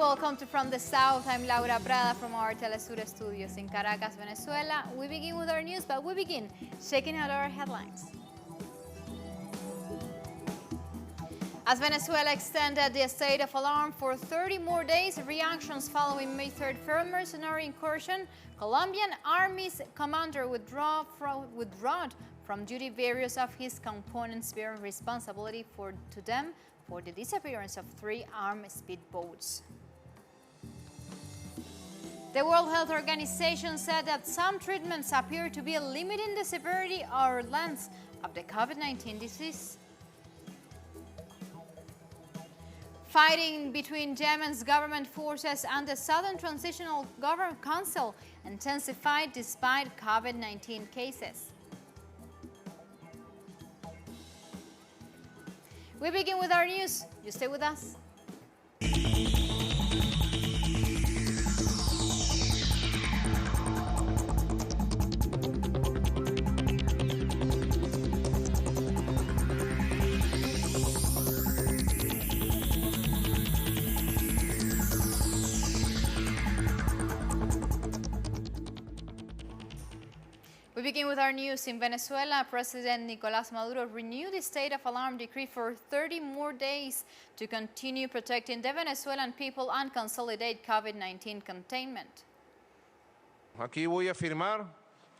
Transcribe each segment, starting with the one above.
welcome to From the South. I'm Laura Prada from our Telesur studios in Caracas, Venezuela. We begin with our news, but we begin checking out our headlines. As Venezuela extended the state of alarm for 30 more days, reactions following May 3rd mercenary incursion, Colombian Army's commander withdrew from duty, various of his components bearing responsibility to them for the disappearance of 3 armed speedboats. The World Health Organization said that some treatments appear to be limiting the severity or length of the COVID-19 disease. Fighting between Yemen's government forces and the Southern Transitional Government Council intensified despite COVID-19 cases. We begin with our news. You stay with us. We begin with our news. In Venezuela, President Nicolás Maduro renewed the state of alarm decree for 30 more days to continue protecting the Venezuelan people and consolidate COVID-19 containment. Aquí voy a firmar,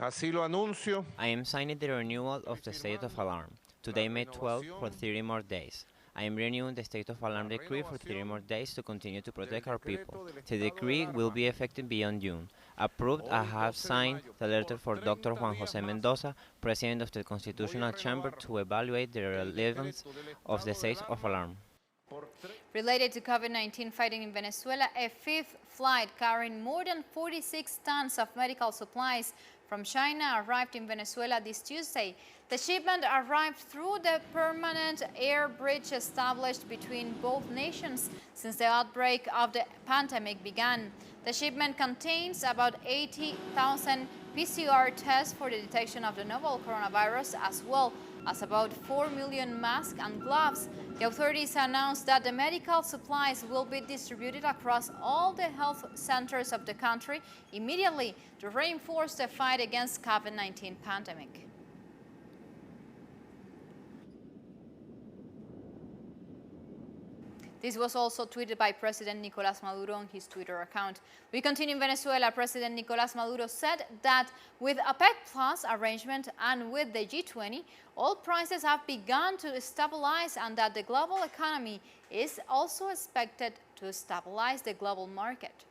así lo anuncio. I am signing the renewal of the state of alarm, today May 12 for 30 more days. I am renewing the state of alarm decree for 30 more days to continue to protect our people. The decree will be effective beyond June. Approved, I have signed the letter for Dr. Juan José Mendoza, President of the Constitutional Chamber, to evaluate the relevance of the state of alarm. Related to COVID-19 fighting in Venezuela, a 5th flight carrying more than 46 tons of medical supplies from China arrived in Venezuela this Tuesday. The shipment arrived through the permanent air bridge established between both nations since the outbreak of the pandemic began. The shipment contains about 80,000 PCR tests for the detection of the novel coronavirus, as well as about 4 million masks and gloves. The authorities announced that the medical supplies will be distributed across all the health centers of the country immediately to reinforce the fight against COVID-19 pandemic. This was also tweeted by President Nicolás Maduro on his Twitter account. We continue in Venezuela. President Nicolás Maduro said that with OPEC Plus arrangement and with the G20, oil prices have begun to stabilize and that the global economy is also expected to stabilize the global market.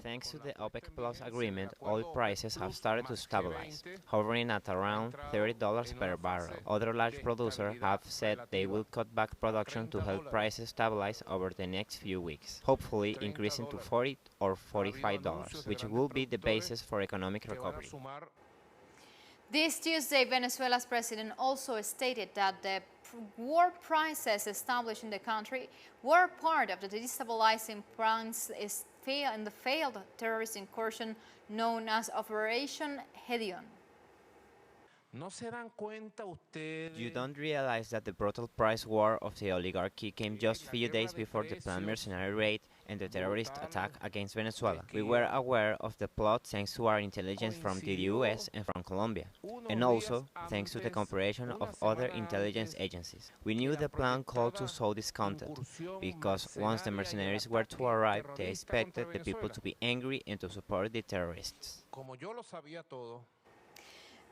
Thanks to the OPEC Plus agreement, oil prices have started to stabilize, hovering at around $30 per barrel. Other large producers have said they will cut back production to help prices stabilize over the next few weeks, hopefully increasing to $40 or $45, which will be the basis for economic recovery. This Tuesday, Venezuela's president also stated that the war prices established in the country were part of the destabilizing plans in the failed terrorist incursion known as Operation Hedion. You don't realize that the brutal price war of the oligarchy came just a few days before the planned mercenary raid and the terrorist attack against Venezuela. We were aware of the plot thanks to our intelligence from the US and from Colombia, and also thanks to the cooperation of other intelligence agencies. We knew the plan called to sow discontent, because once the mercenaries were to arrive, they expected the people to be angry and to support the terrorists.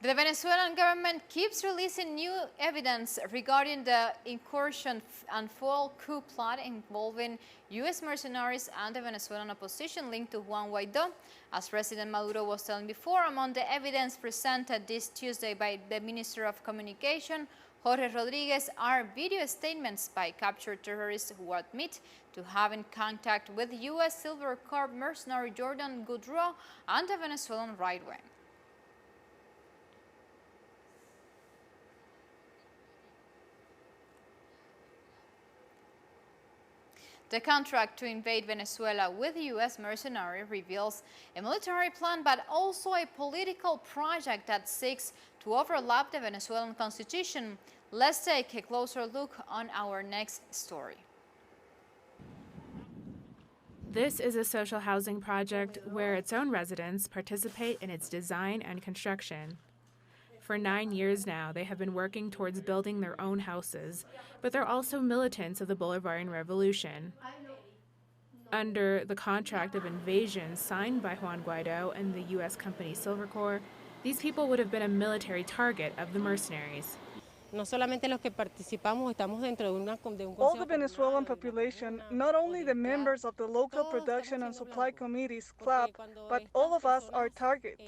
The Venezuelan government keeps releasing new evidence regarding the incursion and full coup plot involving U.S. mercenaries and the Venezuelan opposition linked to Juan Guaidó. As President Maduro was telling before, among the evidence presented this Tuesday by the Minister of Communication, Jorge Rodriguez, are video statements by captured terrorists who admit to having contact with U.S. Silver Corps mercenary Jordan Goudreau and the Venezuelan right wing. The contract to invade Venezuela with U.S. mercenary reveals a military plan, but also a political project that seeks to overlap the Venezuelan constitution. Let's take a closer look on our next story. This is a social housing project where its own residents participate in its design and construction. For 9 years now, they have been working towards building their own houses, but they're also militants of the Bolivarian Revolution. Under the contract of invasion signed by Juan Guaido and the U.S. company Silvercorp, these people would have been a military target of the mercenaries. All the Venezuelan population, not only the members of the local production and supply committees, club, but all of us are targets.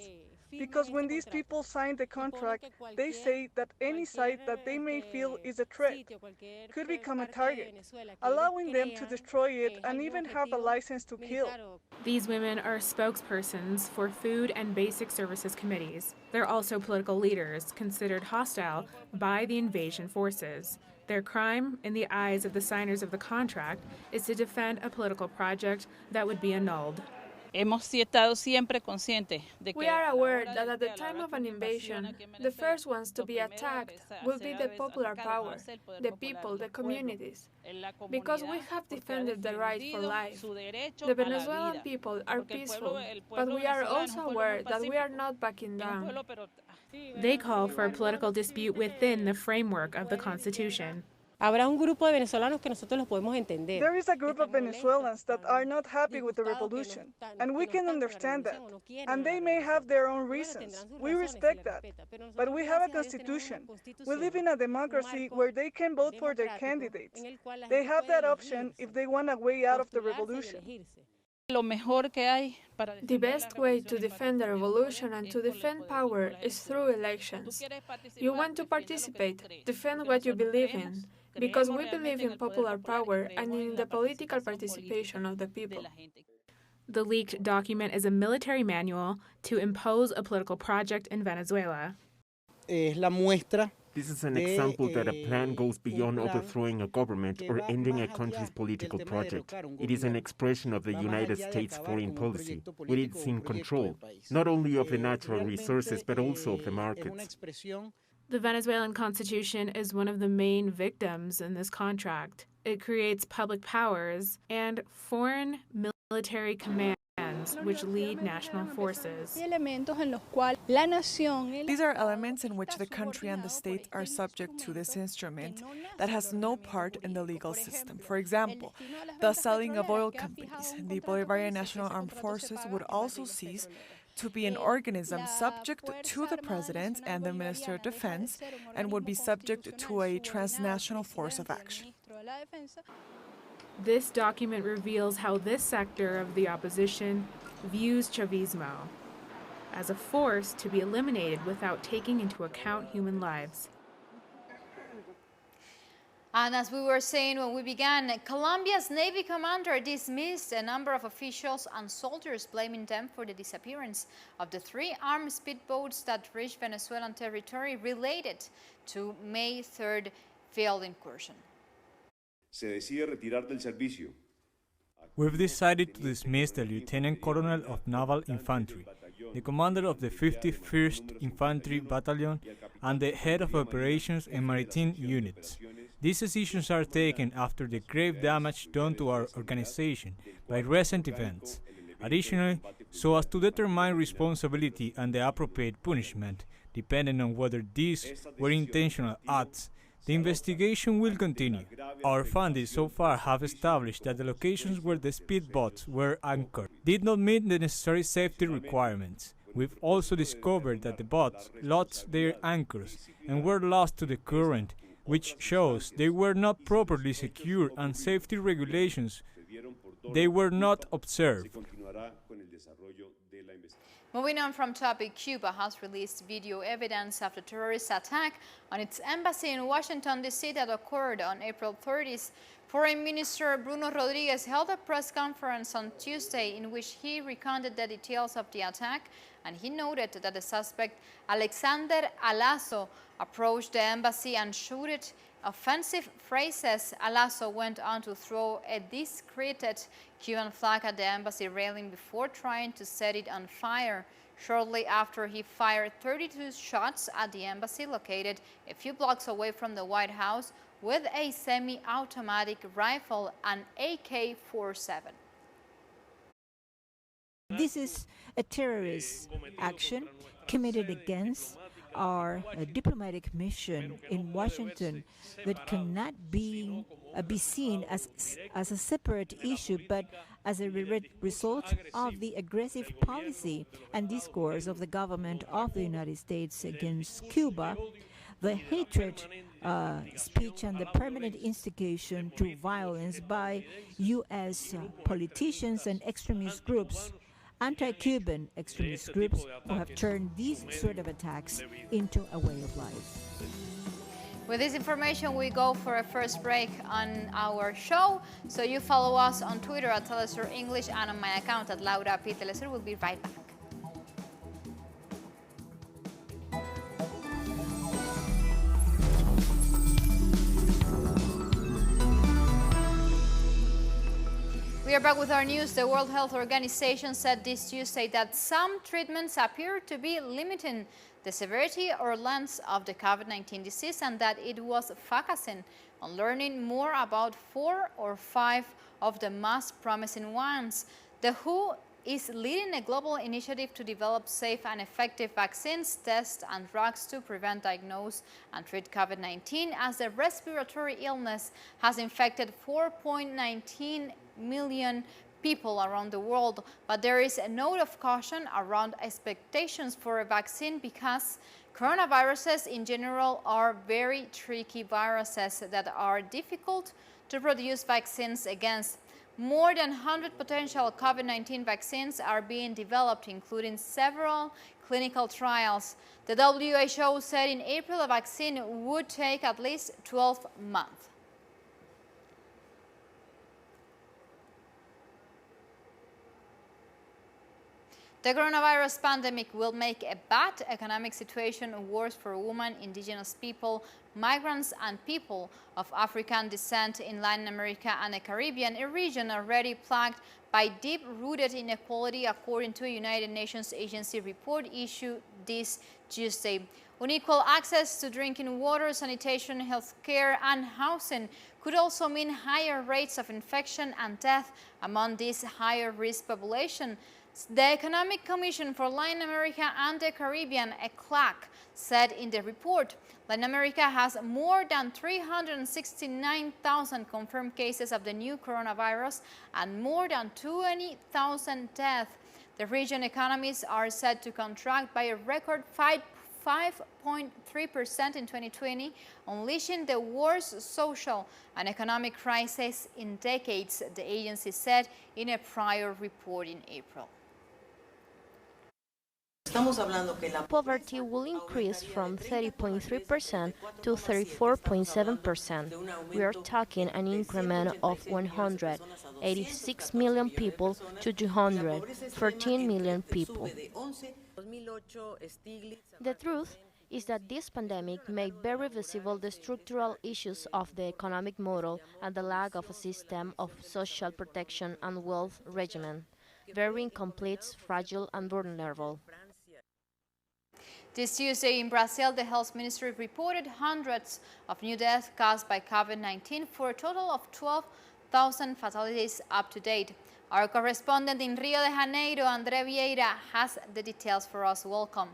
Because when these people sign the contract, they say that any site that they may feel is a threat could become a target, allowing them to destroy it and even have a license to kill. These women are spokespersons for food and basic services committees. They're also political leaders considered hostile by the invasion forces. Their crime, in the eyes of the signers of the contract, is to defend a political project that would be annulled. We are aware that at the time of an invasion, the first ones to be attacked will be the popular power, the people, the communities, because we have defended the right for life. The Venezuelan people are peaceful, but we are also aware that we are not backing down. They call for a political dispute within the framework of the Constitution. There is a group of Venezuelans that are not happy with the revolution, and we can understand that. And they may have their own reasons. We respect that. But we have a constitution. We live in a democracy where they can vote for their candidates. They have that option if they want a way out of the revolution. The best way to defend the revolution and to defend power is through elections. You want to participate, defend what you believe in, because we believe in popular power and in the political participation of the people. The leaked document is a military manual to impose a political project in Venezuela. This is an example that a plan goes beyond overthrowing a government or ending a country's political project. It is an expression of the United States foreign policy, where it's in control, not only of the natural resources, but also of the markets. The Venezuelan constitution is one of the main victims in this contract. It creates public powers and foreign military commands which lead national forces. These are elements in which the country and the state are subject to this instrument that has no part in the legal system. For example, the selling of oil companies. The Bolivarian National Armed Forces would also cease to be an organism subject to the President and the Minister of Defense and would be subject to a transnational force of action. This document reveals how this sector of the opposition views Chavismo as a force to be eliminated without taking into account human lives. And as we were saying when we began, Colombia's Navy commander dismissed a number of officials and soldiers, blaming them for the disappearance of the 3 armed speedboats that reached Venezuelan territory related to May 3rd failed incursion. We've decided to dismiss the Lieutenant Colonel of Naval Infantry, the commander of the 51st Infantry Battalion, and the head of operations and maritime units. These decisions are taken after the grave damage done to our organization by recent events. Additionally, so as to determine responsibility and the appropriate punishment, depending on whether these were intentional acts, the investigation will continue. Our findings so far have established that the locations where the speedboats were anchored did not meet the necessary safety requirements. We've also discovered that the boats lost their anchors and were lost to the current, which shows they were not properly secured and safety regulations they were not observed. Moving on from topic, Cuba has released video evidence of the terrorist attack on its embassy in Washington, D.C. that occurred on April 30th. Foreign Minister Bruno Rodriguez held a press conference on Tuesday in which he recounted the details of the attack, and he noted that the suspect, Alexander Alazo, approached the embassy and shouted offensive phrases. Alazo went on to throw a discredited Cuban flag at the embassy railing before trying to set it on fire. Shortly after, he fired 32 shots at the embassy located a few blocks away from the White House with a semi-automatic rifle and AK-47. This is a terrorist action committed against our diplomatic mission in Washington that cannot be seen as a separate issue, but as a result of the aggressive policy and discourse of the government of the United States against Cuba, the hatred speech and the permanent instigation to violence by U.S. politicians and extremist groups, anti-Cuban extremist groups who have turned these sort of attacks into a way of life. With this information, we go for a first break on our show. So you follow us on Twitter at Telesur English and on my account at Laura P. Telesur. We'll be right back. We are back with our news. The World Health Organization said this Tuesday that some treatments appear to be limiting the severity or length of the COVID-19 disease and that it was focusing on learning more about 4 or 5 of the most promising ones. The WHO is leading a global initiative to develop safe and effective vaccines, tests, and drugs to prevent, diagnose, and treat COVID-19, as the respiratory illness has infected 4.19 million people around the world. But there is a note of caution around expectations for a vaccine because coronaviruses in general are very tricky viruses that are difficult to produce vaccines against. More than 100 potential COVID-19 vaccines are being developed, including several clinical trials. The WHO said in April a vaccine would take at least 12 months. The coronavirus pandemic will make a bad economic situation worse for women, indigenous people, migrants, and people of African descent in Latin America and the Caribbean, a region already plagued by deep-rooted inequality, according to a United Nations agency report issued this Tuesday. Unequal access to drinking water, sanitation, health care, and housing could also mean higher rates of infection and death among this higher-risk population. The Economic Commission for Latin America and the Caribbean, ECLAC, said in the report, Latin America has more than 369,000 confirmed cases of the new coronavirus and more than 20,000 deaths. The region economies are set to contract by a record 5.3% in 2020, unleashing the worst social and economic crisis in decades, the agency said in a prior report in April. Poverty will increase from 30.3% to 34.7%. We are talking an increment of 186 million people to 213 million people. The truth is that this pandemic made very visible the structural issues of the economic model and the lack of a system of social protection and wealth regimen, very incomplete, fragile, and vulnerable. This Tuesday in Brazil, the health ministry reported hundreds of new deaths caused by COVID-19 for a total of 12,000 fatalities up to date. Our correspondent in Rio de Janeiro, André Vieira, has the details for us. Welcome.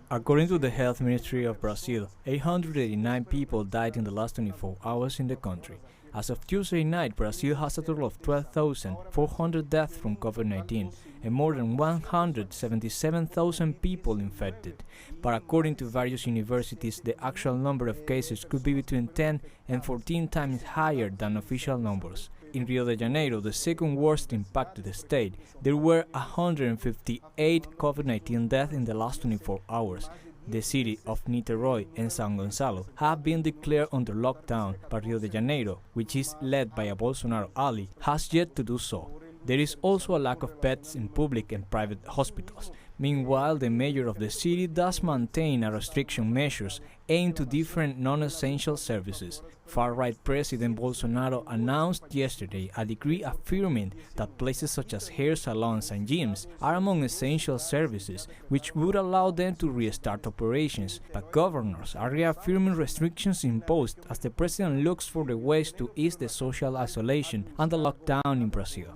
According to the Health Ministry of Brazil, 889 people died in the last 24 hours in the country. As of Tuesday night, Brazil has a total of 12,400 deaths from COVID-19 and more than 177,000 people infected. But according to various universities, the actual number of cases could be between 10 and 14 times higher than official numbers. In Rio de Janeiro, the second worst impacted state, there were 158 COVID-19 deaths in the last 24 hours. The city of Niterói and São Gonçalo have been declared under lockdown, but Rio de Janeiro, which is led by a Bolsonaro ally, has yet to do so. There is also a lack of beds in public and private hospitals. Meanwhile, the mayor of the city does maintain a restriction measures aimed to different non-essential services. Far-right President Bolsonaro announced yesterday a decree affirming that places such as hair salons and gyms are among essential services, which would allow them to restart operations. But governors are reaffirming restrictions imposed as the president looks for the ways to ease the social isolation and the lockdown in Brazil.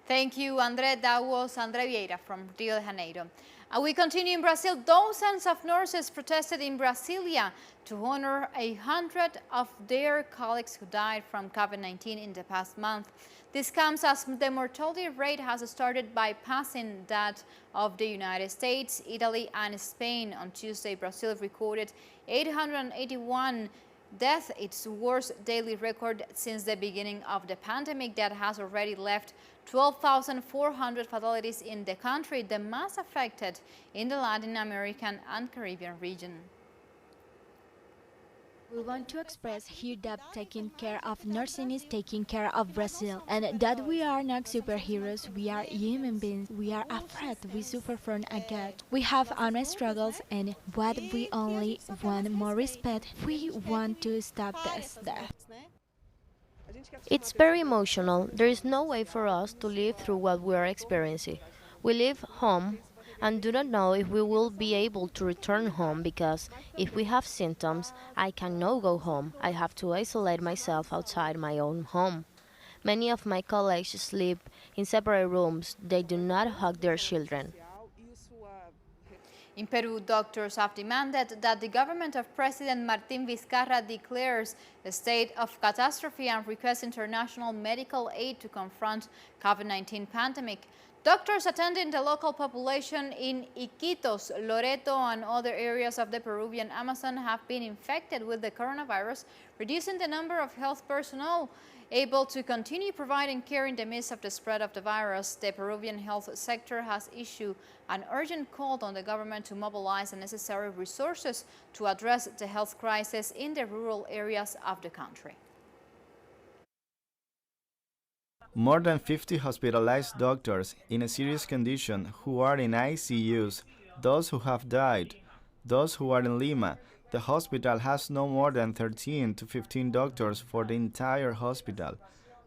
Thank you, André. That was André Vieira from Rio de Janeiro. And we continue in Brazil. Dozens of nurses protested in Brasilia to honor 100 of their colleagues who died from COVID-19 in the past month. This comes as the mortality rate has started bypassing that of the United States, Italy, and Spain. On Tuesday, Brazil recorded 881 deaths, its worst daily record since the beginning of the pandemic that has already left 12,400 fatalities in the country, the most affected in the Latin American and Caribbean region. We want to express here that taking care of nursing is taking care of Brazil, and that we are not superheroes, we are human beings, we are afraid, we suffer from a God. We have honest struggles, and what we only want more respect, we want to stop this death. It's very emotional. There is no way for us to live through what we are experiencing. We live home and do not know if we will be able to return home because if we have symptoms, I cannot go home. I have to isolate myself outside my own home. Many of my colleagues sleep in separate rooms. They do not hug their children. In Peru, doctors have demanded that the government of President Martín Vizcarra declares a state of catastrophe and requests international medical aid to confront COVID-19 pandemic. Doctors attending the local population in Iquitos, Loreto, and other areas of the Peruvian Amazon have been infected with the coronavirus, reducing the number of health personnel able to continue providing care in the midst of the spread of the virus. The Peruvian health sector has issued an urgent call on the government to mobilize the necessary resources to address the health crisis in the rural areas of the country. More than 50 hospitalized doctors in a serious condition who are in ICUs, those who have died, those who are in Lima. The hospital has no more than 13 to 15 doctors for the entire hospital.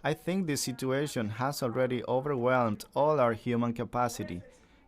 I think this situation has already overwhelmed all our human capacity.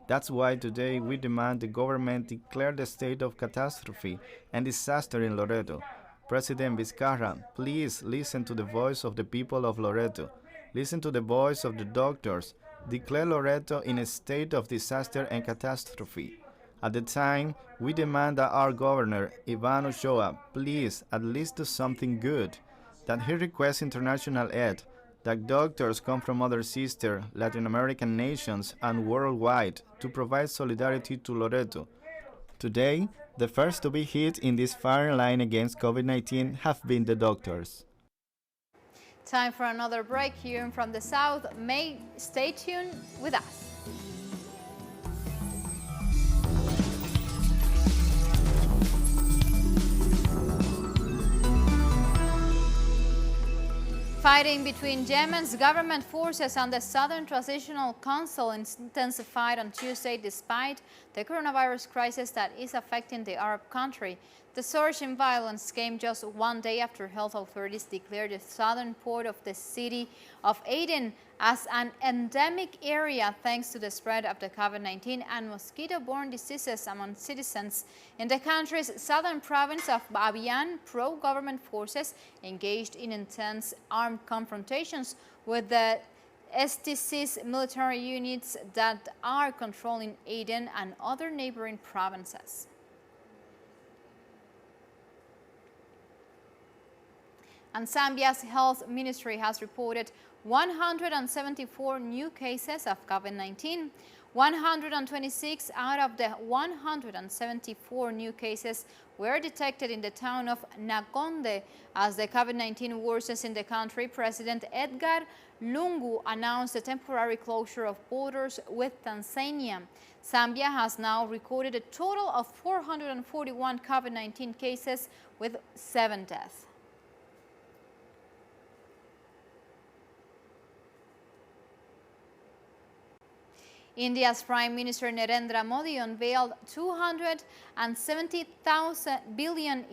That's why today we demand the government declare the state of catastrophe and disaster in Loreto. President Vizcarra, please listen to the voice of the people of Loreto. Listen to the voice of the doctors. Declare Loreto in a state of disaster and catastrophe. At the time, we demand that our governor, Ivan Ochoa, please at least do something good, that he requests international aid, that doctors come from other sister Latin American nations and worldwide to provide solidarity to Loreto. Today, the first to be hit in this fire line against COVID-19 have been the doctors. Time for another break here from the South. Stay tuned with us. Fighting between Yemen's government forces and the Southern Transitional Council intensified on Tuesday despite the coronavirus crisis that is affecting the Arab country. The surge in violence came just one day after health authorities declared the southern port of the city of Aden as an endemic area thanks to the spread of the COVID-19 and mosquito-borne diseases among citizens. In the country's southern province of Babian, pro-government forces engaged in intense armed confrontations with the FtS military units that are controlling Aden and other neighboring provinces. And Zambia's health ministry has reported 174 new cases of COVID-19. 126 out of the 174 new cases were detected in the town of Nakonde. As the COVID-19 worsens in the country, President Edgar Lungu announced the temporary closure of borders with Tanzania. Zambia has now recorded a total of 441 COVID-19 cases with 7 deaths. India's Prime Minister Narendra Modi unveiled $270 billion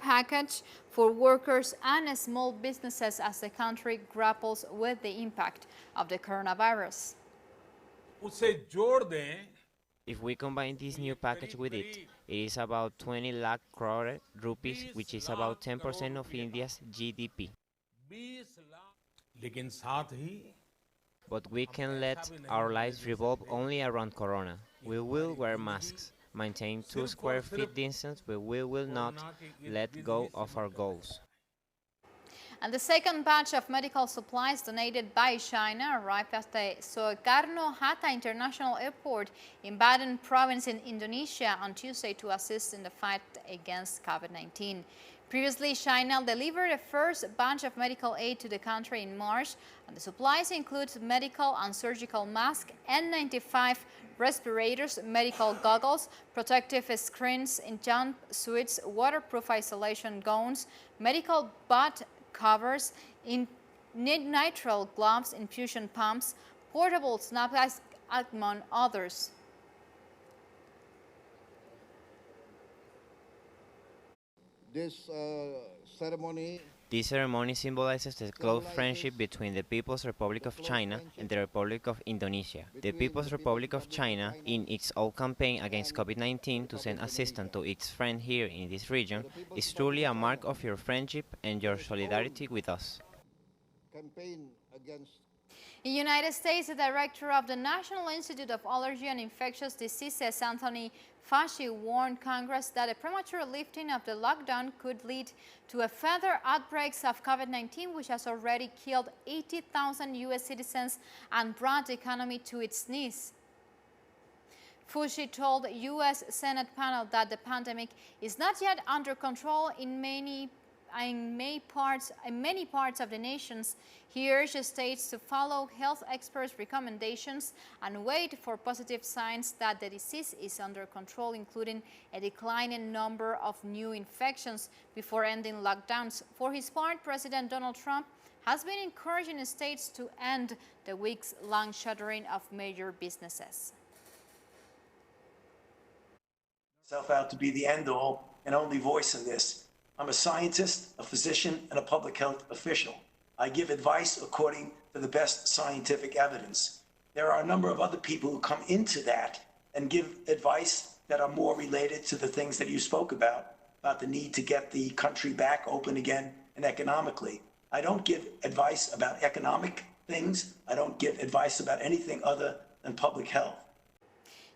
package for workers and small businesses as the country grapples with the impact of the coronavirus. If we combine this new package with it, it is about 20 lakh crore rupees, which is about 10% of India's GDP. But we can let our lives revolve only around Corona. We will wear masks, maintain 2 square feet distance, but we will not let go of our goals. And the second batch of medical supplies donated by China arrived at the Soekarno-Hatta International Airport in Baden province in Indonesia on Tuesday to assist in the fight against COVID-19. Previously, China delivered a first batch of medical aid to the country in March, and the supplies include medical and surgical masks, N95 respirators, medical goggles, protective screens, jumpsuits, waterproof isolation gowns, medical butt covers, nitrile gloves, infusion pumps, portable snapbacks, among others. This ceremony symbolizes the close friendship between the People's Republic of China and the Republic of Indonesia. The People's Republic of China, in its own campaign against COVID-19 to send assistance to its friend here in this region, is truly a mark of your friendship and your solidarity with us. In the United States, the director of the National Institute of Allergy and Infectious Diseases, Anthony Fauci, warned Congress that a premature lifting of the lockdown could lead to a further outbreaks of COVID-19, which has already killed 80,000 U.S. citizens and brought the economy to its knees. Fauci told the U.S. Senate panel that the pandemic is not yet under control in many parts of the nations. He urged states to follow health experts' recommendations and wait for positive signs that the disease is under control, including a declining number of new infections, before ending lockdowns. For his part, President Donald Trump has been encouraging states to end the weeks-long shuttering of major businesses. Myself out to be the end-all and only voice in this. I'm a scientist, a physician, and a public health official. I give advice according to the best scientific evidence. There are a number of other people who come into that and give advice that are more related to the things that you spoke about the need to get the country back open again and economically. I don't give advice about economic things. I don't give advice about anything other than public health.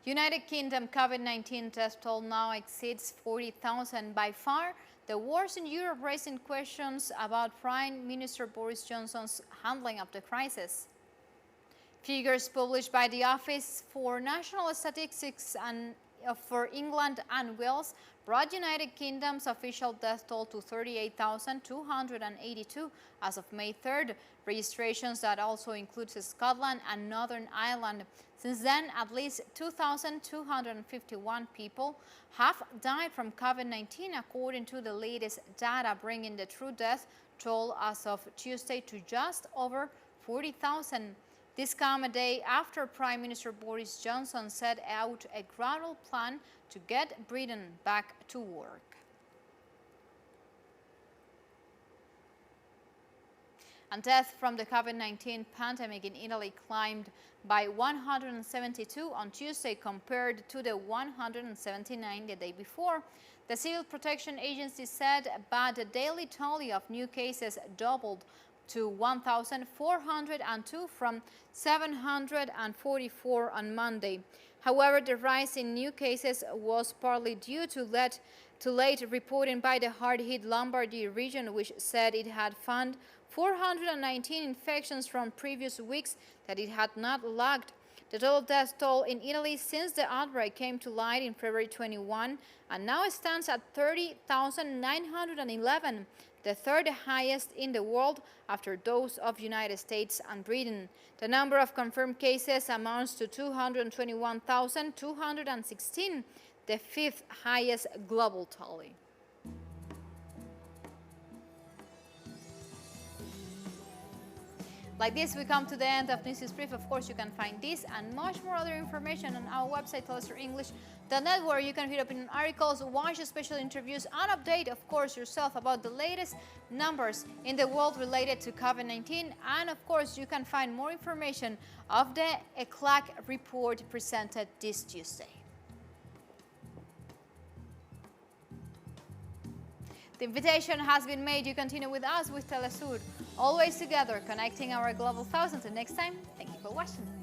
United Kingdom COVID-19 death toll now exceeds 40,000. By far the worst in Europe, raising questions about Prime Minister Boris Johnson's handling of the crisis. Figures published by the Office for National Statistics for England and Wales brought United Kingdom's official death toll to 38,282 as of May 3rd, registrations that also includes Scotland and Northern Ireland. Since then, at least 2,251 people have died from COVID-19, according to the latest data, bringing the true death toll as of Tuesday to just over 40,000. This comes a day after Prime Minister Boris Johnson set out a gradual plan to get Britain back to work. And death from the COVID-19 pandemic in Italy climbed by 172 on Tuesday compared to the 179 the day before. The Civil Protection Agency said, but the daily tally of new cases doubled to 1,402 from 744 on Monday. However, the rise in new cases was partly due to late reporting by the hard-hit Lombardy region, which said it had found 419 infections from previous weeks that it had not logged. The total death toll in Italy since the outbreak came to light in February 21 and now stands at 30,911, the third highest in the world after those of United States and Britain. The number of confirmed cases amounts to 221,216, the fifth highest global tally. Like this, we come to the end of News Brief. Of course, you can find this and much more other information on our website, telesturenglish.net, where you can read opinion articles, watch special interviews, and update, of course, yourself about the latest numbers in the world related to COVID-19. And, of course, you can find more information of the ECLAC report presented this Tuesday. The invitation has been made. You continue with us with Telesur, always together, connecting our global thousands. Until next time, thank you for watching.